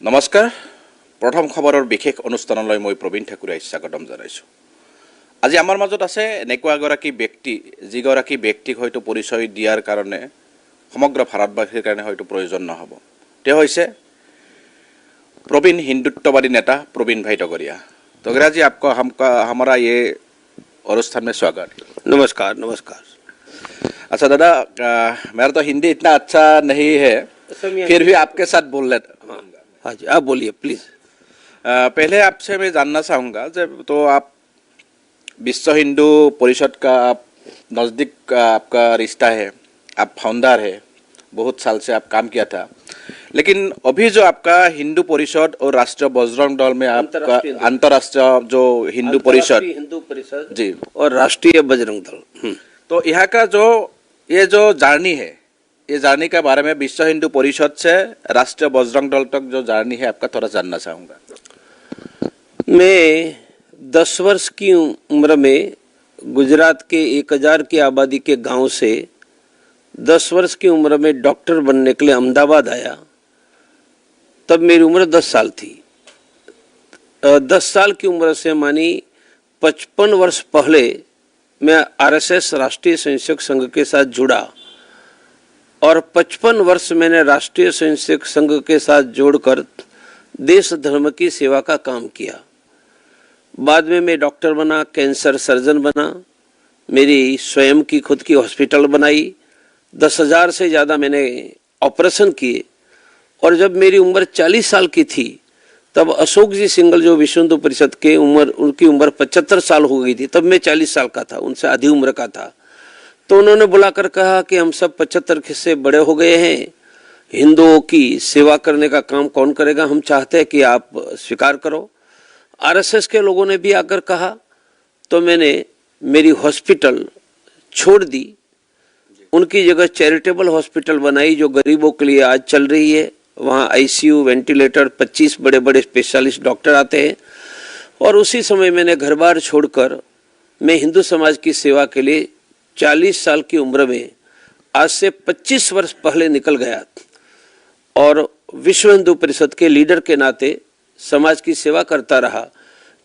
नमस्कार। प्रथम खबरर विशेष अनुष्ठानলৈ मैं प्रवीण ठाकुरे स्वागतम जानाइछु। আজি आमार মাজত আছে এনেকুৱা এগৰাকী ব্যক্তি যিগৰাকী ব্যক্তিক হয়তো পৰিচয় দিয়াৰ কাৰণে সমগ্ৰ ভাৰতবাসীৰ কাৰণে হয়তো প্ৰয়োজন নহব। তেওঁ হৈছে प्रवीण हिंदुत्ववादी नेता प्रवीण भाई टगरिया। टगरिया जी, आपको हमारा ये अनुष्ठान में स्वागत। नमस्कार। नमस्कार। अच्छा दादा, मेरा तो हिंदी इतना अच्छा नहीं है, फिर भी आपके साथ बोल लेता। हाँ जी, आप बोलिए प्लीज। पहले आपसे मैं जानना चाहूँगा, जब तो आप विश्व हिंदू परिषद का आप नज़दीक आपका रिश्ता है, आप फाउंडर है, बहुत साल से आप काम किया था, लेकिन अभी जो आपका हिंदू परिषद और राष्ट्रीय बजरंग दल में आपका अंतर्राष्ट्रीय जो हिंदू परिषद जी और राष्ट्रीय बजरंग दल, तो यहाँ का जो ये जो जर्नी है, ये जर्नी के बारे में विश्व हिंदू परिषद से राष्ट्रीय बजरंग दल तक जो जर्नी है आपका थोड़ा जानना चाहूँगा। मैं 10 वर्ष की उम्र में गुजरात के 1000 की आबादी के गांव से 10 वर्ष की उम्र में डॉक्टर बनने के लिए अहमदाबाद आया। तब मेरी उम्र 10 साल थी। 10 साल की उम्र से मानी 55 वर्ष पहले मैं आरएसएस राष्ट्रीय स्वयंसेवक संघ के साथ जुड़ा और 55 वर्ष मैंने राष्ट्रीय स्वयंसेवक संघ के साथ जोड़कर देश धर्म की सेवा का काम किया। बाद में मैं डॉक्टर बना, कैंसर सर्जन बना, मेरी स्वयं की खुद की हॉस्पिटल बनाई, 10,000 से ज़्यादा मैंने ऑपरेशन किए। और जब मेरी उम्र 40 साल की थी तब अशोक जी सिंगल जो विश्व हिंदू परिषद के उनकी उम्र 75 साल हो गई थी, तब मैं 40 साल का था, उनसे आधी उम्र का था। तो उन्होंने बुलाकर कहा कि हम सब 75 से बड़े हो गए हैं, हिंदुओं की सेवा करने का काम कौन करेगा, हम चाहते हैं कि आप स्वीकार करो। आरएसएस के लोगों ने भी आकर कहा, तो मैंने मेरी हॉस्पिटल छोड़ दी, उनकी जगह चैरिटेबल हॉस्पिटल बनाई जो गरीबों के लिए आज चल रही है। वहाँ आईसीयू, वेंटिलेटर, 25 बड़े बड़े स्पेशलिस्ट डॉक्टर आते हैं। और उसी समय मैंने घर बार छोड़कर मैं हिंदू समाज की सेवा के लिए 40 साल की उम्र में आज से 25 वर्ष पहले निकल गया और विश्व हिंदू परिषद के लीडर के नाते समाज की सेवा करता रहा।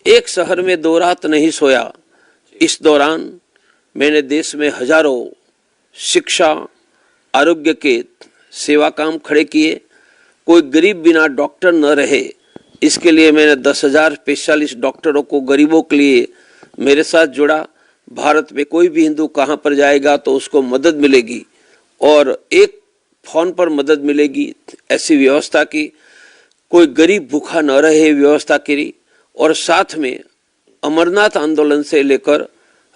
एक शहर में 2 रात नहीं सोया। इस दौरान मैंने देश में हजारों शिक्षा, आरोग्य के सेवा काम खड़े किए। कोई गरीब बिना डॉक्टर न रहे, इसके लिए मैंने 10,000 स्पेशलिस्ट डॉक्टरों को गरीबों के लिए मेरे साथ जोड़ा। भारत में कोई भी हिंदू कहाँ पर जाएगा तो उसको मदद मिलेगी और एक फोन पर मदद मिलेगी, ऐसी व्यवस्था की। कोई गरीब भूखा न रहे, व्यवस्था करी। और साथ में अमरनाथ आंदोलन से लेकर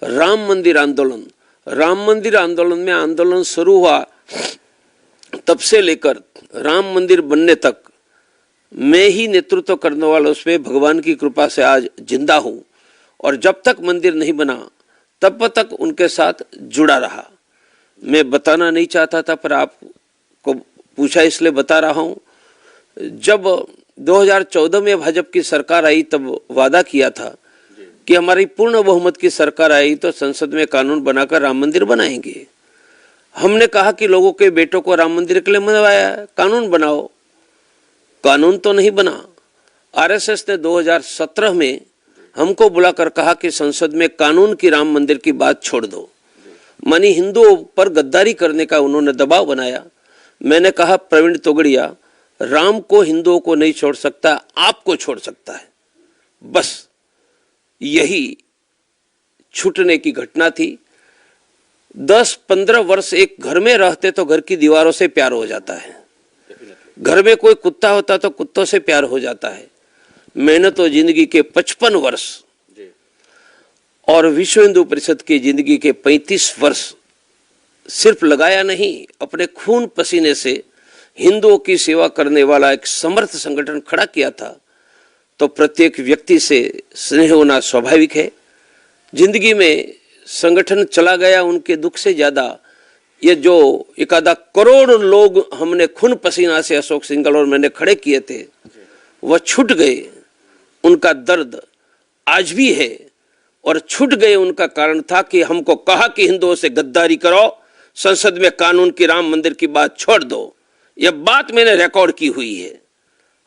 राम मंदिर आंदोलन में आंदोलन शुरू हुआ, तब से लेकर राम मंदिर बनने तक मैं ही नेतृत्व करने वाला उसमें भगवान की कृपा से आज जिंदा हूँ। और जब तक मंदिर नहीं बना तब तक उनके साथ जुड़ा रहा। मैं बताना नहीं चाहता था, पर आपको पूछा इसलिए बता रहा हूँ। जब 2014 में भाजपा की सरकार आई तब वादा किया था कि हमारी पूर्ण बहुमत की सरकार आई तो संसद में कानून बनाकर राम मंदिर बनाएंगे। हमने कहा कि लोगों के बेटों को राम मंदिर के लिए मनवाया, कानून बनाओ। कानून तो नहीं बना। आरएसएस ने 2017 में हमको बुलाकर कहा कि संसद में कानून की राम मंदिर की बात छोड़ दो। मानी हिंदुओं पर गद्दारी करने का उन्होंने दबाव बनाया। मैंने कहा, प्रवीण तोगड़िया, राम को हिंदुओं को नहीं छोड़ सकता, आपको छोड़ सकता है। बस यही छूटने की घटना थी। 10-15 वर्ष एक घर में रहते तो घर की दीवारों से प्यार हो जाता है। घर में कोई कुत्ता होता तो कुत्तों से प्यार हो जाता है। मैंने तो जिंदगी के 55 वर्ष और विश्व हिंदू परिषद की जिंदगी के 35 वर्ष सिर्फ लगाया नहीं, अपने खून पसीने से हिंदुओं की सेवा करने वाला एक समर्थ संगठन खड़ा किया था। तो प्रत्येक व्यक्ति से स्नेह होना स्वाभाविक है। जिंदगी में संगठन चला गया, उनके दुख से ज्यादा ये जो 1 करोड़ लोग हमने खून पसीना से अशोक सिंगल और मैंने खड़े किए थे, वह छूट गए। उनका दर्द आज भी है और छूट गए उनका कारण था कि हमको कहा कि हिंदुओं से गद्दारी करो, संसद में कानून की राम मंदिर की बात छोड़ दो। यह बात मैंने रिकॉर्ड की हुई है।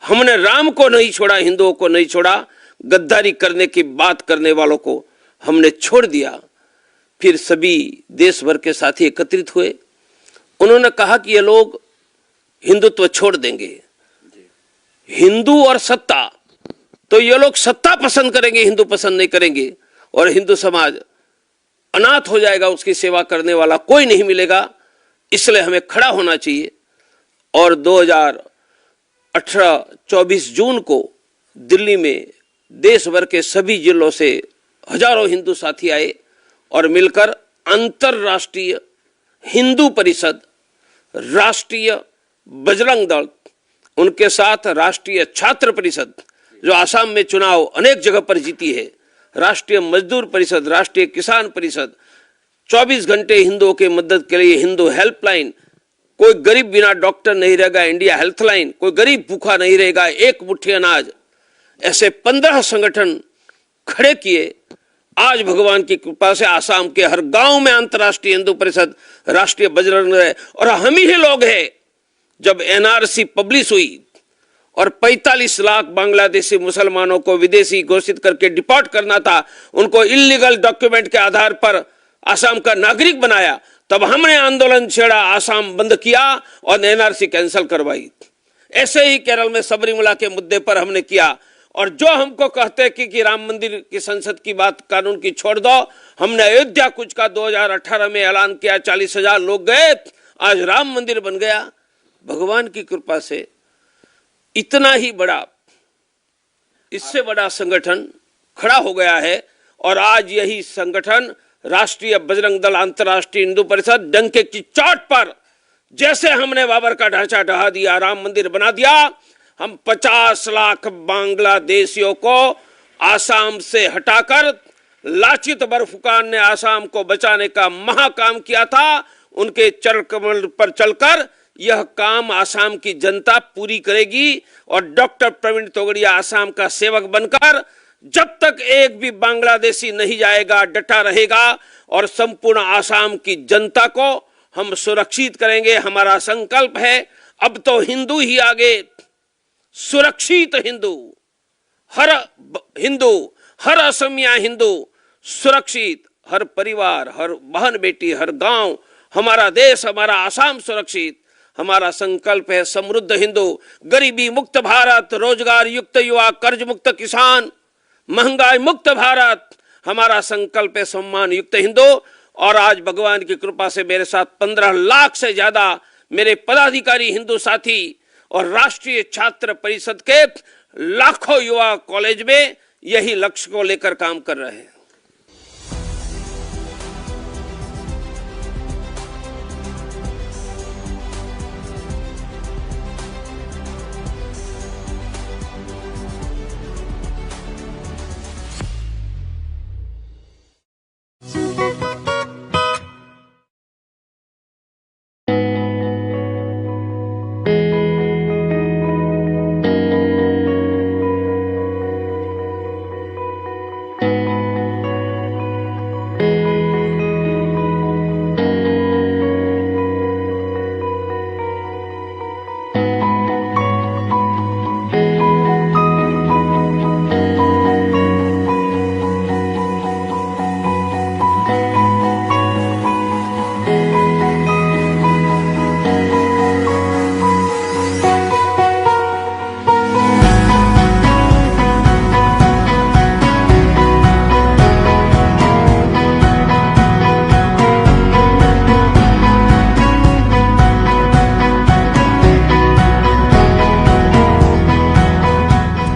हमने राम को नहीं छोड़ा, हिंदुओं को नहीं छोड़ा, गद्दारी करने की बात करने वालों को हमने छोड़ दिया। फिर सभी देश भर के साथी एकत्रित हुए। उन्होंने कहा कि ये लोग हिंदुत्व छोड़ देंगे, हिंदू और सत्ता, तो ये लोग सत्ता पसंद करेंगे, हिंदू पसंद नहीं करेंगे, और हिंदू समाज अनाथ हो जाएगा, उसकी सेवा करने वाला कोई नहीं मिलेगा। इसलिए हमें खड़ा होना चाहिए। और 2018 24 जून को दिल्ली में देश भर के सभी जिलों से हजारों हिंदू साथी आए और मिलकर अंतरराष्ट्रीय हिंदू परिषद, राष्ट्रीय बजरंग दल, उनके साथ राष्ट्रीय छात्र परिषद जो आसाम में चुनाव अनेक जगह पर जीती है, राष्ट्रीय मजदूर परिषद, राष्ट्रीय किसान परिषद, 24 घंटे हिंदुओं के मदद के लिए हिंदू हेल्पलाइन, कोई गरीब बिना डॉक्टर नहीं रहेगा, इंडिया हेल्थलाइन, कोई गरीब भूखा नहीं रहेगा, एक मुट्ठी अनाज, ऐसे 15 संगठन खड़े किए। आज भगवान की कृपा से आसाम के हर गांव में अंतर्राष्ट्रीय हिंदू परिषद, राष्ट्रीय बजरंग दल है। और हम ही लोग हैं, जब एनआरसी पब्लिश हुई और 45 लाख बांग्लादेशी मुसलमानों को विदेशी घोषित करके डिपोर्ट करना था, उनको इलीगल डॉक्यूमेंट के आधार पर आसाम का नागरिक बनाया, तब हमने आंदोलन छेड़ा, आसाम बंद किया और एनआरसी कैंसिल करवाई। ऐसे ही केरल में सबरीमला के मुद्दे पर हमने किया। और जो हमको कहते हैं कि राम मंदिर की संसद की बात कानून की छोड़ दो, हमने अयोध्या कूच का 2018 में ऐलान किया, 40,000 लोग गए, आज राम मंदिर बन गया। भगवान की कृपा से इतना ही बड़ा, इससे बड़ा संगठन खड़ा हो गया है। और आज यही संगठन राष्ट्रीय बजरंग दल, अंतर्राष्ट्रीय हिंदू परिषद, डंके की चोट पर, जैसे हमने बाबर का ढांचा ढहा दिया, राम मंदिर बना दिया, हम 50 लाख बांग्लादेशियों को आसाम से हटाकर लाचित बरफुकान ने आसाम को बचाने का महाकाम किया था। उनके चरणकमल पर चलकर यह काम आसाम की जनता पूरी करेगी। और डॉक्टर प्रवीण तोगड़िया आसाम का सेवक बनकर जब तक एक भी बांग्लादेशी नहीं जाएगा, डटा रहेगा और संपूर्ण आसाम की जनता को हम सुरक्षित करेंगे। हमारा संकल्प है, अब तो हिंदू ही आगे, सुरक्षित हिंदू, हर असमिया हिंदू सुरक्षित, हर परिवार, हर बहन बेटी, हर गांव, हमारा देश, हमारा आसाम सुरक्षित। हमारा संकल्प है समृद्ध हिंदू, गरीबी मुक्त भारत, रोजगार युक्त युवा, कर्ज मुक्त किसान, महंगाई मुक्त भारत। हमारा संकल्प है सम्मान युक्त हिंदू। और आज भगवान की कृपा से मेरे साथ 15 लाख से ज्यादा मेरे पदाधिकारी हिंदू साथी और राष्ट्रीय छात्र परिषद के लाखों युवा कॉलेज में यही लक्ष्य को लेकर काम कर रहे हैं।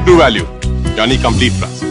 ट्रू वैल्यू यानी कंप्लीट ट्रस्ट।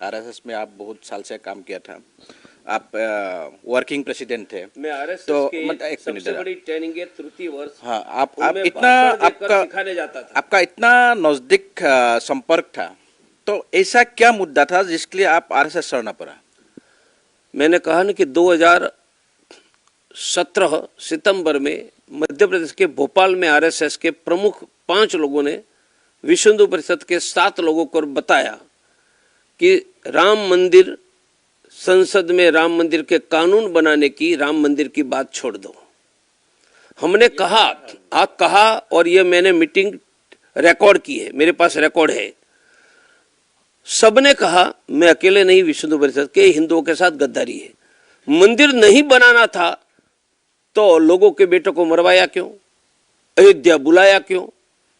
आरएसएस में आप बहुत साल से काम किया था, आप वर्किंग प्रेसिडेंट थे। मैं आरएसएस तो के मतलब एक मिनट सबसे जरा। बड़ी ट्रेनिंग है तृतीय वर्ष। हाँ, आप उनमें इतना भाषण देकर आपका सिखाने जाता था। आपका इतना नजदीक संपर्क था, तो ऐसा क्या मुद्दा था जिसके लिए आप आरएसएस छोड़ना पड़ा? मैंने कहा ना कि 2017 सितंबर में मध्य प्रदेश के भोपाल में आरएसएस के प्रमुख 5 लोगों ने विश्व हिंदू परिषद के 7 लोगों को बताया कि राम मंदिर, संसद में राम मंदिर के कानून बनाने की, राम मंदिर की बात छोड़ दो। हमने कहा, आप कहा, और ये मैंने मीटिंग रिकॉर्ड की है, मेरे पास रिकॉर्ड है। सबने कहा मैं अकेले नहीं, विश्व हिंदू परिषद के हिंदुओं के साथ गद्दारी है। मंदिर नहीं बनाना था तो लोगों के बेटों को मरवाया क्यों, अयोध्या बुलाया क्यों,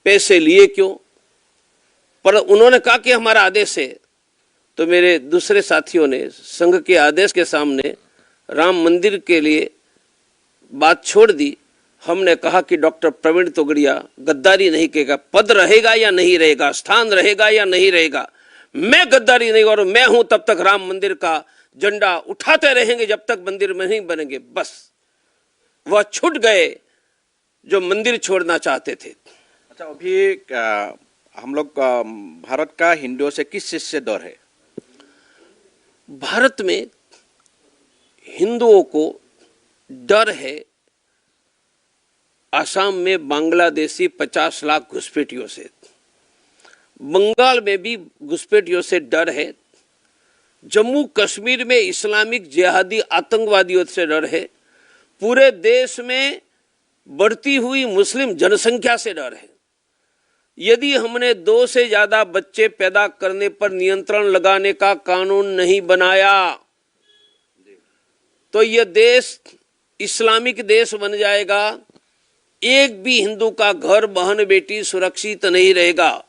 पैसे लिए क्यों? पर उन्होंने कहा कि हमारा आदेश है। तो मेरे दूसरे साथियों ने संघ के आदेश के सामने राम मंदिर के लिए बात छोड़ दी। हमने कहा कि डॉक्टर प्रवीण तोगड़िया गद्दारी नहीं करेगा, पद रहेगा या नहीं रहेगा, स्थान रहेगा या नहीं रहेगा, मैं गद्दारी नहीं, और मैं हूं तब तक राम मंदिर का झंडा उठाते रहेंगे जब तक मंदिर में नहीं बनेंगे। बस वह छूट गए जो मंदिर छोड़ना चाहते थे। अच्छा, अभी हम लोग भारत का हिंदुओं से किस चीज से डर है? भारत में हिंदुओं को डर है असम में बांग्लादेशी 50 लाख घुसपैठियों से, बंगाल में भी घुसपैठियों से डर है, जम्मू कश्मीर में इस्लामिक जिहादी आतंकवादियों से डर है, पूरे देश में बढ़ती हुई मुस्लिम जनसंख्या से डर है। यदि हमने 2 से ज्यादा बच्चे पैदा करने पर नियंत्रण लगाने का कानून नहीं बनाया तो यह देश इस्लामिक देश बन जाएगा। एक भी हिंदू का घर, बहन, बेटी सुरक्षित नहीं रहेगा।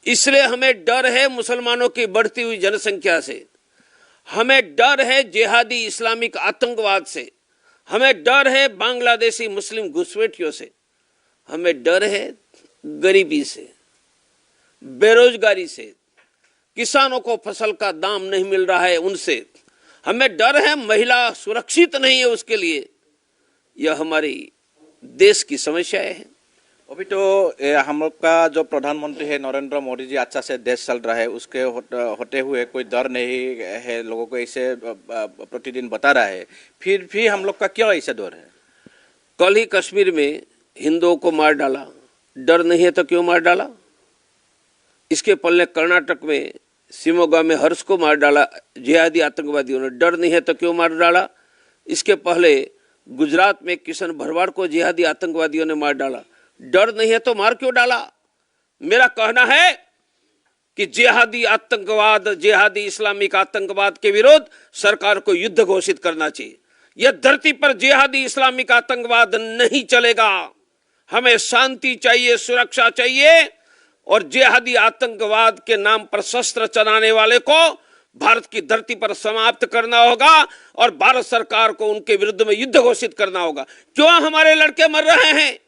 इसलिए हमें डर है मुसलमानों की बढ़ती हुई जनसंख्या से, हमें डर है जिहादी इस्लामिक आतंकवाद से, हमें डर है बांग्लादेशी मुस्लिम घुसपैठियों से, हमें डर है गरीबी से, बेरोजगारी से, किसानों को फसल का दाम नहीं मिल रहा है उनसे, हमें डर है महिला सुरक्षित नहीं है उसके लिए। यह हमारी देश की समस्याएं हैं। अभी तो हम लोग का जो प्रधानमंत्री है नरेंद्र मोदी जी, अच्छा से देश चल रहा है, उसके होते हुए कोई डर नहीं है, लोगों को ऐसे प्रतिदिन बता रहा है, फिर भी हम लोग का क्यों ऐसे डर है? कल ही कश्मीर में हिंदुओं को मार डाला, डर नहीं है तो क्यों मार डाला? इसके पहले कर्नाटक में शिवमोगा में हर्ष को मार डाला जिहादी आतंकवादियों ने, डर नहीं है तो क्यों मार डाला? इसके पहले गुजरात में किशन भरवाड़ को जिहादी आतंकवादियों ने मार डाला, डर नहीं है तो मार क्यों डाला? मेरा कहना है कि जिहादी आतंकवाद, जिहादी इस्लामिक आतंकवाद के विरुद्ध सरकार को युद्ध घोषित करना चाहिए। यह धरती पर जिहादी इस्लामिक आतंकवाद नहीं चलेगा। हमें शांति चाहिए, सुरक्षा चाहिए, और जिहादी आतंकवाद के नाम पर शस्त्र चलाने वाले को भारत की धरती पर समाप्त करना होगा और भारत सरकार को उनके विरुद्ध में युद्ध घोषित करना होगा। क्यों हमारे लड़के मर रहे हैं?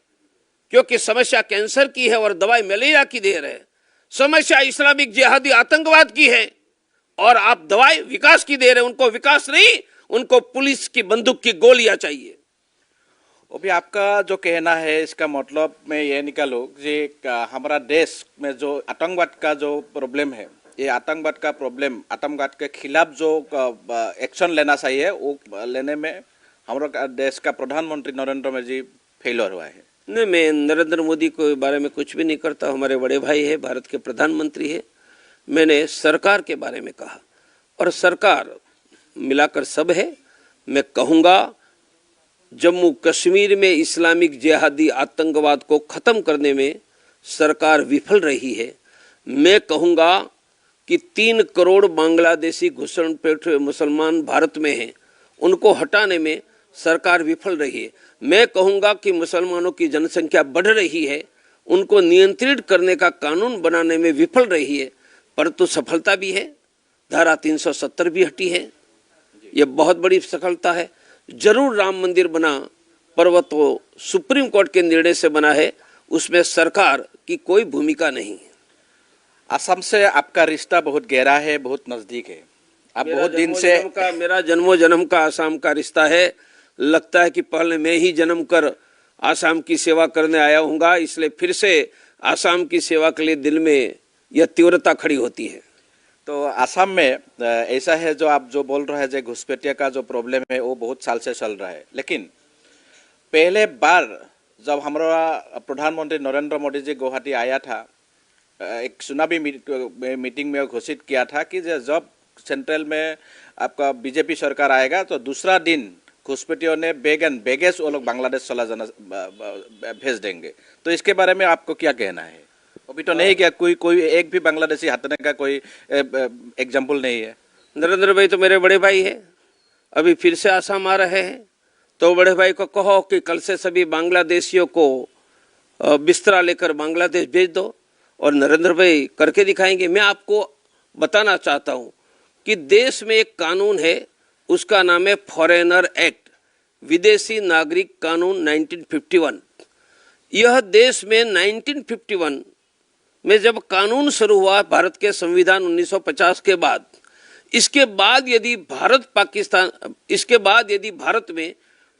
क्योंकि समस्या कैंसर की है और दवाई मलेरिया की दे रहे हैं। समस्या इस्लामिक जिहादी आतंकवाद की है और आप दवाई विकास की दे रहे हैं। उनको विकास नहीं, उनको पुलिस की बंदूक की गोलियां चाहिए। अभी आपका जो कहना है, इसका मतलब मैं ये निकालूं कि हमारा देश में जो आतंकवाद का जो प्रॉब्लम है, ये आतंकवाद का प्रॉब्लम, आतंकवाद के खिलाफ जो एक्शन लेना चाहिए वो लेने में हमारा देश का प्रधानमंत्री नरेंद्र मोदी जी फेलियर हुआ है। नहीं, मैं नरेंद्र मोदी के बारे में कुछ भी नहीं करता। हमारे बड़े भाई है, भारत के प्रधानमंत्री है। मैंने सरकार के बारे में कहा और सरकार मिलाकर सब है। मैं कहूँगा जम्मू कश्मीर में इस्लामिक जिहादी आतंकवाद को ख़त्म करने में सरकार विफल रही है। मैं कहूँगा कि 3 करोड़ बांग्लादेशी घुसपैठ मुसलमान भारत में हैं, उनको हटाने में सरकार विफल रही है। मैं कहूँगा कि मुसलमानों की जनसंख्या बढ़ रही है, उनको नियंत्रित करने का कानून बनाने में विफल रही है, परंतु सफलता भी है। धारा 370 भी हटी है, यह बहुत बड़ी सफलता है। जरूर राम मंदिर बना, पर तो सुप्रीम कोर्ट के निर्णय से बना है, उसमें सरकार की कोई भूमिका नहीं है। असम से आपका रिश्ता बहुत गहरा है, बहुत नज़दीक है। आप बहुत दिन से मेरा जन्मों जन्म का आसाम का रिश्ता है। लगता है कि पहले मैं ही जन्म कर आसाम की सेवा करने आया हूँगा, इसलिए फिर से आसाम की सेवा के लिए दिल में यह तीव्रता खड़ी होती है। तो आसाम में ऐसा है जो आप जो बोल रहे हैं जो घुसपैठिया का जो प्रॉब्लम है वो बहुत साल से चल रहा है, लेकिन पहले बार जब हमारा प्रधानमंत्री नरेंद्र मोदी जी गुवाहाटी आया था, एक चुनावी मीटिंग में घोषित किया था कि जब सेंट्रल में आपका बीजेपी सरकार आएगा तो दूसरा दिन घुसपैठियों ने बैगेज वो लोग बांग्लादेश चला जाना भेज देंगे। तो इसके बारे में आपको क्या कहना है? अभी तो नहीं क्या कोई एक भी बांग्लादेशी हटने का कोई एग्जाम्पल नहीं है। नरेंद्र भाई तो मेरे बड़े भाई है, अभी फिर से आसाम आ रहे हैं, तो बड़े भाई को कहो कि कल से सभी बांग्लादेशियों को बिस्तरा लेकर बांग्लादेश भेज दो, और नरेंद्र भाई करके दिखाएंगे। मैं आपको बताना चाहता हूँ कि देश में एक कानून है, उसका नाम है फॉरेनर एक्ट, विदेशी नागरिक कानून 1951। यह देश में 1951 में जब कानून शुरू हुआ, भारत के संविधान 1950 के बाद, इसके बाद यदि भारत में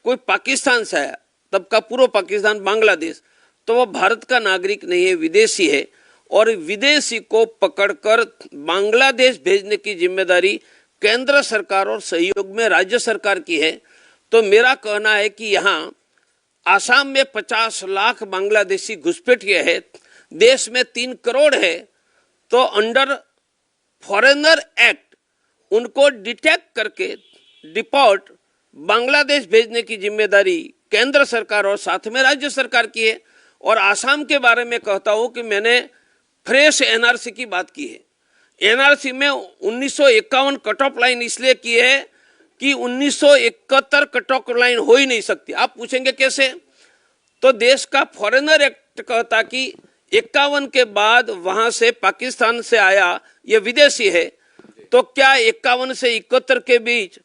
कोई पाकिस्तान से आया, तब का पूर्व पाकिस्तान बांग्लादेश, तो वह भारत का नागरिक नहीं है, विदेशी है, और विदेशी को पकड़कर बांग्लादेश भेजने की जिम्मेदारी केंद्र सरकार और सहयोग में राज्य सरकार की है। तो मेरा कहना है कि यहाँ आसाम में 50 लाख बांग्लादेशी घुसपैठिए हैं, देश में 3 करोड़ है, तो अंडर फॉरेनर एक्ट उनको डिटेक्ट करके डिपोर्ट बांग्लादेश भेजने की जिम्मेदारी केंद्र सरकार और साथ में राज्य सरकार की है। और आसाम के बारे में कहता हूँ कि मैंने फ्रेश एनआरसी की बात की है। एनआरसी में 1951 कट ऑफ लाइन इसलिए की है कि 1971 कट ऑफ लाइन हो ही नहीं सकती। आप पूछेंगे कैसे? तो देश का फॉरेनर एक्ट कहता कि 51 के बाद वहां से पाकिस्तान से आया ये विदेशी है, तो क्या 51 से 71 के बीच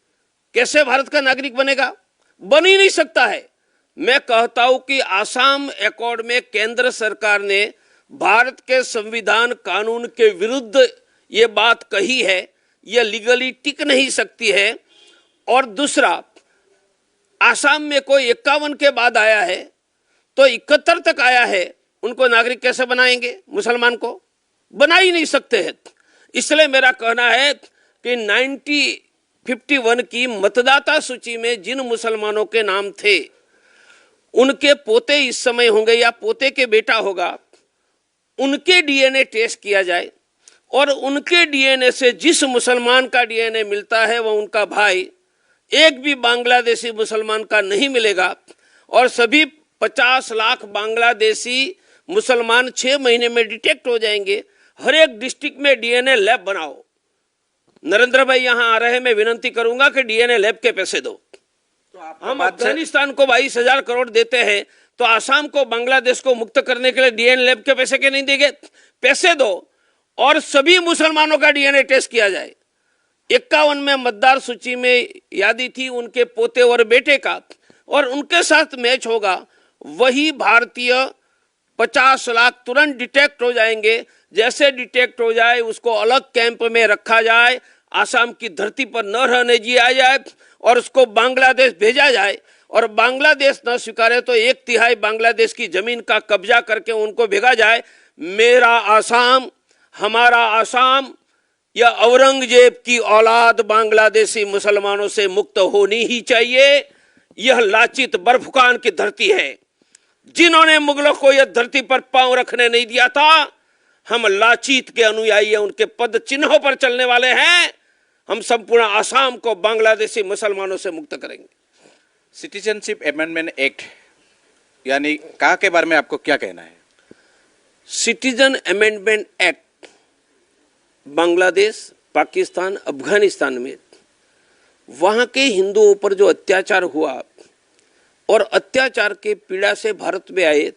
कैसे भारत का नागरिक बनेगा? बन ही नहीं सकता है। मैं कहता हूं कि आसाम एकॉर्ड में केंद्र सरकार ने भारत के संविधान कानून के विरुद्ध ये बात कही है, ये लीगली टिक नहीं सकती है। और दूसरा, आसाम में कोई 51 के बाद आया है तो 71 तक आया है, उनको नागरिक कैसे बनाएंगे? मुसलमान को बना ही नहीं सकते हैं। इसलिए मेरा कहना है कि 1951 की मतदाता सूची में जिन मुसलमानों के नाम थे, उनके पोते इस समय होंगे या पोते के बेटा होगा, उनके डीएनए टेस्ट किया जाए, और उनके डीएनए से जिस मुसलमान का डीएनए मिलता है वह उनका भाई, एक भी बांग्लादेशी मुसलमान का नहीं मिलेगा। और सभी 50 लाख बांग्लादेशी मुसलमान 6 महीने में डिटेक्ट हो जाएंगे। हर एक डिस्ट्रिक्ट में डीएनए लैब बनाओ। नरेंद्र भाई यहाँ आ रहे हैं, मैं विनती करूंगा कि डीएनए लैब के पैसे दो। हम अफगानिस्तान को 22,000 करोड़ देते हैं, तो आसाम को, बांग्लादेश को मुक्त करने के लिए डीएनए लैब के पैसे के नहीं देंगे? पैसे दो और सभी मुसलमानों का डीएनए टेस्ट किया जाए। 51 में मतदार सूची में यादी थी उनके पोते और बेटे का, और उनके साथ मैच होगा, वही भारतीय 50 लाख तुरंत डिटेक्ट हो जाएंगे। जैसे डिटेक्ट हो जाए उसको अलग कैंप में रखा जाए, आसाम की धरती पर न रहने दिया जाए और उसको बांग्लादेश भेजा जाए। और बांग्लादेश न स्वीकारे तो 1/3 बांग्लादेश की जमीन का कब्जा करके उनको भेजा जाए। मेरा आसाम, हमारा आसाम, या औरंगजेब की औलाद बांग्लादेशी मुसलमानों से मुक्त होनी ही चाहिए। यह लाचित बर्फुकान की धरती है, जिन्होंने मुगलों को यह धरती पर पांव रखने नहीं दिया था। हम लाचित के अनुयायी हैं, उनके पद चिन्हों पर चलने वाले हैं। हम संपूर्ण आसाम को बांग्लादेशी मुसलमानों से मुक्त करेंगे। सिटीजनशिप अमेंडमेंट एक्ट यानी कहा के बारे में आपको क्या कहना है? Citizen amendment act Bangladesh, Pakistan, Afghanistan में वहाँ के हिंदुओं पर जो अत्याचार हुआ और अत्याचार के पीड़ा से भारत में आए,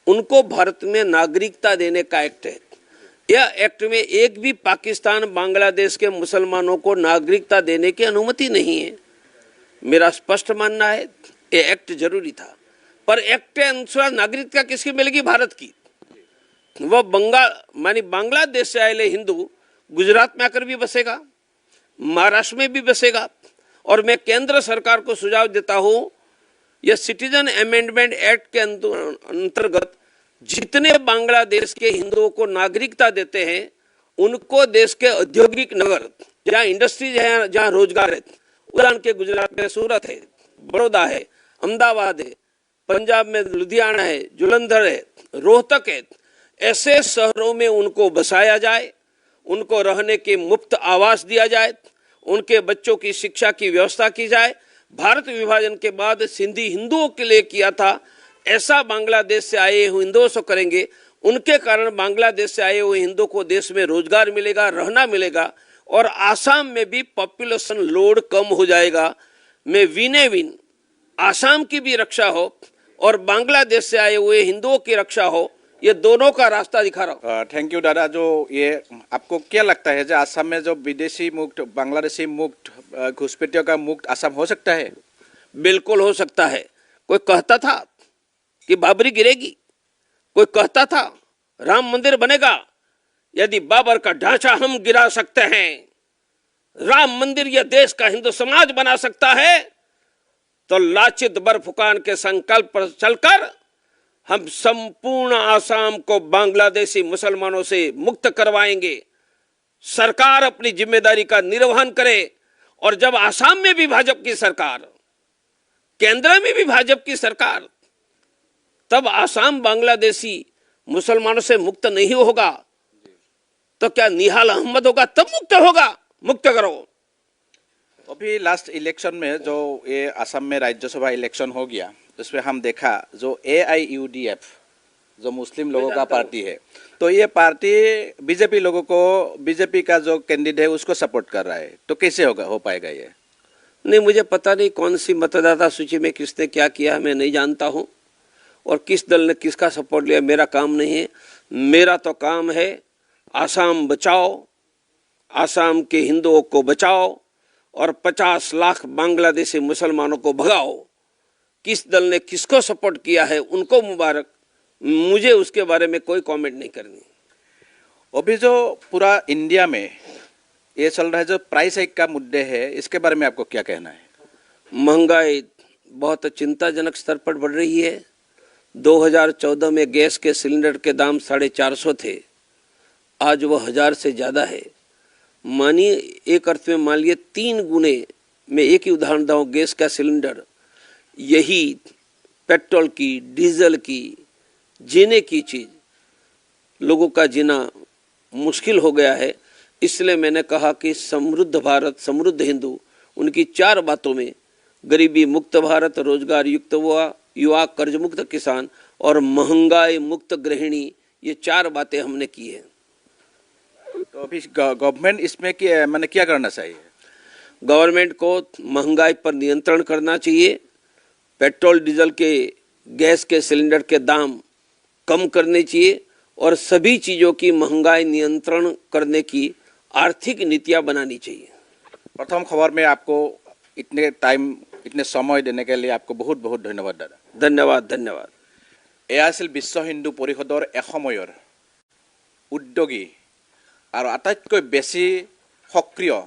उनको भारत में नागरिकता देने का एक्ट है। यह एक्ट में एक भी पाकिस्तान, बांग्लादेश के मुसलमानों को नागरिकता देने की अनुमति नहीं है। मेरा स्पष्ट मानना है ये एक्ट जरूरी था, पर एक्ट के अनुसार नागरिकता किसकी मिलेगी? भारत की। वह बांग्लादेश से आए हिंदू गुजरात में आकर भी बसेगा, महाराष्ट्र में भी बसेगा। और मैं केंद्र सरकार को सुझाव देता हूँ, यह सिटीजन अमेंडमेंट एक्ट के अंतर्गत जितने बांग्लादेश के हिंदुओं को नागरिकता देते हैं, उनको देश के औद्योगिक नगर जहाँ इंडस्ट्रीज है, जहाँ रोजगार है, उदाहरण के गुजरात में सूरत है, बड़ौदा है, अहमदाबाद है, पंजाब में लुधियाना है, जुलंधर है, रोहतक है, ऐसे शहरों में उनको बसाया जाए, उनको रहने के मुफ्त आवास दिया जाए, उनके बच्चों की शिक्षा की व्यवस्था की जाए। भारत विभाजन के बाद सिंधी हिंदुओं के लिए किया था, ऐसा बांग्लादेश से आए हुए हिंदुओं से करेंगे। उनके कारण बांग्लादेश से आए हुए हिंदुओं को देश में रोजगार मिलेगा, रहना मिलेगा, और आसाम में भी पॉपुलेशन लोड कम हो जाएगा। मैं विने विन आसाम की भी रक्षा हो और बांग्लादेश से आए हुए हिंदुओं की रक्षा हो, ये दोनों का रास्ता दिखा रहा हूँ। थैंक यू दादा। जो ये आपको क्या लगता है, जो आसाम में जो विदेशी मुक्त, बांग्लादेशी मुक्त, घुसपैठियों का मुक्त आसाम हो सकता है? बिल्कुल हो सकता है। कोई कहता था कि बाबरी गिरेगी, कोई कहता था राम मंदिर बनेगा। यदि बाबर का ढांचा हम गिरा सकते हैं, राम मंदिर यह देश का हिंदू समाज बना सकता है, तो लाचित बरफुकान के संकल्प पर चलकर हम संपूर्ण आसाम को बांग्लादेशी मुसलमानों से मुक्त करवाएंगे। सरकार अपनी जिम्मेदारी का निर्वहन करे, और जब आसाम में भी भाजपा की सरकार, केंद्र में भी भाजपा की सरकार, तब आसाम बांग्लादेशी मुसलमानों से मुक्त नहीं होगा तो क्या निहाल अहमद होगा तब मुक्त होगा? मुक्त करो। अभी लास्ट इलेक्शन में जो ये असम में राज्यसभा इलेक्शन हो गया, उसमें हम देखा जो AIUDF जो मुस्लिम लोगों का पार्टी है, तो ये पार्टी बीजेपी लोगों को, बीजेपी का जो कैंडिडेट है उसको सपोर्ट कर रहा है, तो कैसे होगा, हो पाएगा ये? नहीं, मुझे पता नहीं कौन सी मतदाता सूची में किसने क्या किया, मैं नहीं जानता हूँ, और किस दल ने किसका सपोर्ट लिया, मेरा काम नहीं है। मेरा तो काम है आसाम बचाओ, आसाम के हिंदुओं को बचाओ, और 50 लाख बांग्लादेशी मुसलमानों को भगाओ। किस दल ने किसको सपोर्ट किया है उनको मुबारक, मुझे उसके बारे में कोई कमेंट नहीं करनी। अभी जो पूरा इंडिया में ये चल रहा है जो प्राइस हाइक का मुद्दे है, इसके बारे में आपको क्या कहना है? महंगाई बहुत चिंताजनक स्तर पर बढ़ रही है। 2014 में गैस के सिलेंडर के दाम 450 थे, आज वो 1000 से ज़्यादा है। मानिए एक अर्थ में मान लिए 3 गुने। मैं एक ही उदाहरण दूँ, गैस का सिलेंडर, यही पेट्रोल की, डीजल की, जीने की चीज़, लोगों का जीना मुश्किल हो गया है। इसलिए मैंने कहा कि समृद्ध भारत, समृद्ध हिंदू, उनकी 4 बातों में गरीबी मुक्त भारत, रोजगार युक्त युवा, कर्ज मुक्त किसान और महंगाई मुक्त गृहिणी, ये 4 बातें हमने की है। तो अभी गवर्नमेंट इसमें मैंने क्या करना चाहिए? गवर्नमेंट को महंगाई पर नियंत्रण करना चाहिए, पेट्रोल डीजल के, गैस के सिलेंडर के दाम कम करने चाहिए, और सभी चीज़ों की महंगाई नियंत्रण करने की आर्थिक नीतियाँ बनानी चाहिए। प्रथम खबर में आपको इतने टाइम, इतने समय देने के लिए आपको बहुत बहुत धन्यवाद दादा। धन्यवाद, धन्यवाद। এয়া আছিল বিশ্ব হিন্দু পৰিষদৰ এসময়ৰ উদ্যোগী আৰু আটাইতকৈ বেছি সক্ৰিয়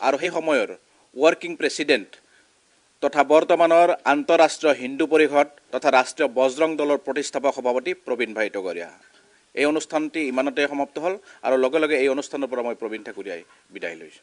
আৰু সেই সময়ৰ ৱৰ্কিং প্ৰেচিডেণ্ট তথা বৰ্তমানৰ আন্তঃৰাষ্ট্ৰীয় হিন্দু পৰিষদ তথা ৰাষ্ট্ৰীয় বজৰং দলৰ প্ৰতিষ্ঠাপক সভাপতি প্ৰবীণ ভাই টগৰীয়া। এই অনুষ্ঠানটি ইমানতে সমাপ্ত হ'ল, আৰু লগে লগে এই অনুষ্ঠানৰ পৰা মই প্ৰবীণ ঠাকুৰীয়াই বিদায় লৈছোঁ।